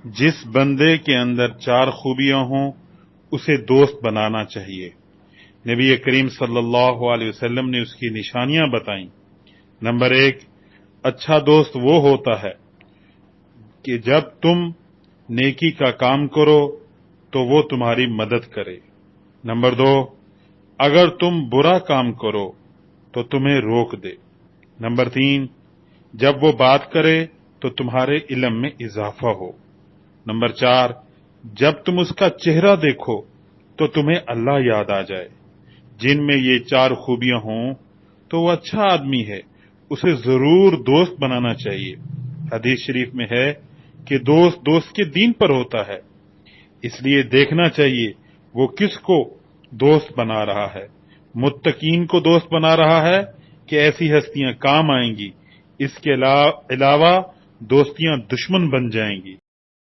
جس بندے کے اندر 4 خوبیاں ہوں اسے دوست بنانا چاہیے۔ نبی کریم صلی اللہ علیہ وسلم نے اس کی نشانیاں بتائیں۔ نمبر 1، اچھا دوست وہ ہوتا ہے کہ جب تم نیکی کا کام کرو تو وہ تمہاری مدد کرے۔ نمبر 2، اگر تم برا کام کرو تو تمہیں روک دے۔ نمبر 3، جب وہ بات کرے تو تمہارے علم میں اضافہ ہو۔ نمبر 4، جب تم اس کا چہرہ دیکھو تو تمہیں اللہ یاد آ جائے۔ جن میں یہ 4 خوبیاں ہوں تو وہ اچھا آدمی ہے، اسے ضرور دوست بنانا چاہیے۔ حدیث شریف میں ہے کہ دوست دوست کے دین پر ہوتا ہے، اس لیے دیکھنا چاہیے وہ کس کو دوست بنا رہا ہے۔ متقین کو دوست بنا رہا ہے کہ ایسی ہستیاں کام آئیں گی، اس کے علاوہ دوستیاں دشمن بن جائیں گی۔